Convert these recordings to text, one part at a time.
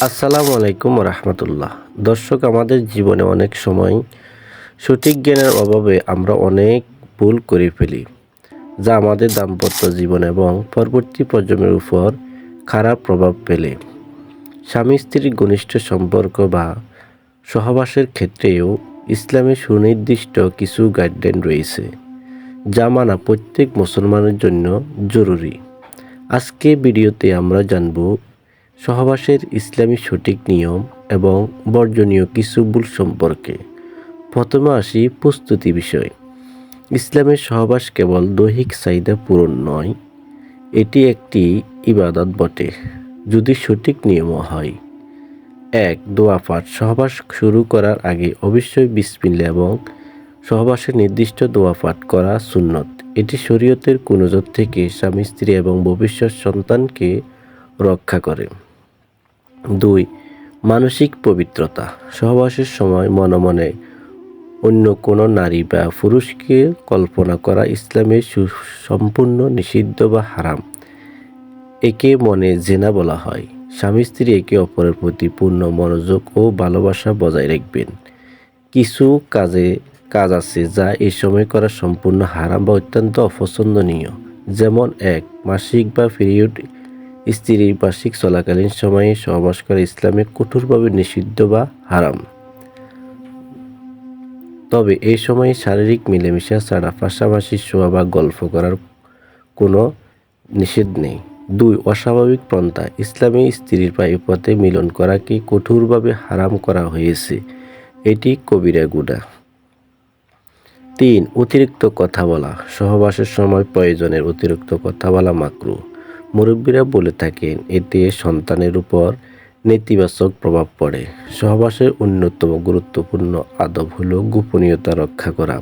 আসসালামু আলাইকুম রহমতুল্লাহ। দর্শক, আমাদের জীবনে অনেক সময় সঠিক জ্ঞানের অভাবে আমরা অনেক ভুল করে ফেলি, যা আমাদের দাম্পত্য জীবন এবং পরবর্তী প্রজন্মের উপর খারাপ প্রভাব ফেলে। স্বামী স্ত্রীর ঘনিষ্ঠ সম্পর্ক বা সহবাসের ক্ষেত্রেও ইসলামে সুনির্দিষ্ট কিছু গাইডলাইন রয়েছে, যা মানা প্রত্যেক মুসলমানের জন্য জরুরি। আজকে ভিডিওতে আমরা জানব সহবাসের ইসলামী সঠিক নিয়ম এবং বর্জনীয় কিছু ভুল সম্পর্কে। প্রথমে আসি প্রস্তুতি বিষয়। ইসলামের সহবাস কেবল দৈহিক চাহিদা পূরণ নয়, এটি একটি ইবাদত বটে, যদি সঠিক নিয়ম হয়। ১. দোয়া পাঠ। সহবাস শুরু করার আগে অবশ্যই বিসমিল্লাহ এবং সহবাসের নির্দিষ্ট দোয়া পাঠ করা সুন্নত। এটি শরীয়তের কুনজর থেকে স্বামী স্ত্রী এবং ভবিষ্যৎ সন্তানকে রক্ষা করে। ২. মানসিক পবিত্রতা। সহবাসের সময় মনে মনে অন্য কোনো নারী বা পুরুষকে কল্পনা করা ইসলামে সম্পূর্ণ নিষিদ্ধ বা হারাম। একে মনে জেনা বলা হয়। স্বামী স্ত্রী একে অপরের প্রতি পূর্ণ মনোযোগ ও ভালোবাসা বজায় রাখবেন। কিছু কাজ আছে যা এই সময় করা সম্পূর্ণ হারাম বা অত্যন্ত অপছন্দনীয়, যেমন ১. মাসিক বা পিরিয়ড। স্ত্রীর মাসিক চলাকালীন সময়ে সহবাস করা ইসলামে কঠোরভাবে নিষিদ্ধ বা হারাম। তবে এই সময়ে শারীরিক মিলেমিশা ছাড়া পাশাপাশি শোয়া বা গল্প করার কোনো নিষেধ নেই। ২. অস্বাভাবিক পন্থা। ইসলামে স্ত্রীর পায়ুপথে মিলন করাকে কঠোরভাবে হারাম করা হয়েছে, এটি কবিরা গুনাহ। ৩. অতিরিক্ত কথা বলা। সহবাসের সময় প্রয়োজনের অতিরিক্ত কথা বলা মাকরুহ। মুরব্বীরা বলে থাকেন, এতে সন্তানের উপর নেতিবাচক প্রভাব পড়ে। সহবাসের অন্যতম গুরুত্বপূর্ণ আদব হল গোপনীয়তা রক্ষা করা।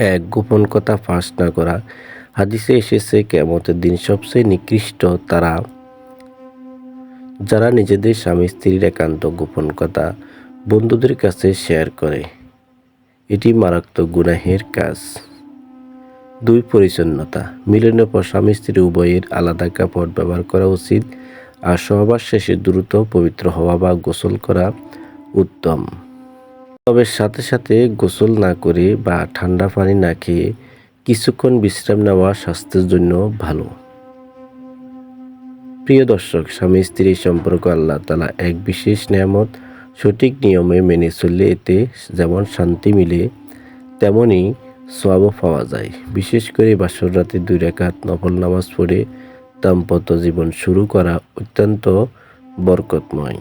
১. গোপন কথা ফাঁস না করা। হাদিসে এসেছে, কিয়ামতের দিন সবচেয়ে নিকৃষ্ট তারা যারা নিজেদের স্বামী স্ত্রীর একান্ত গোপন কথা বন্ধুদের কাছে শেয়ার করে। এটি মারাত্মক গুনাহের কাজ। ২. পরিচ্ছন্নতা। মিলনের পর স্বামী স্ত্রী উভয়ের আলাদা কাপড় ব্যবহার করা উচিত, আর সহবাস শেষে দ্রুত পবিত্র হওয়া বা গোসল করা উত্তম। তবে সাথে সাথে গোসল না করে বা ঠান্ডা পানি না খেয়ে কিছুক্ষণ বিশ্রাম নেওয়া স্বাস্থ্যের জন্য ভালো। প্রিয় দর্শক, স্বামী স্ত্রীর সম্পর্ক আল্লাহ তাআলা এক বিশেষ নেয়ামত। সঠিক নিয়মে মেনে চললে এতে যেমন শান্তি মিলে, তেমনই সওয়াবও পাওয়া যায়। বিশেষ করে বাসর রাতে ২ রাকাত নফল নামাজ পড়ে দাম্পত্য জীবন শুরু করা অত্যন্ত বরকতময়।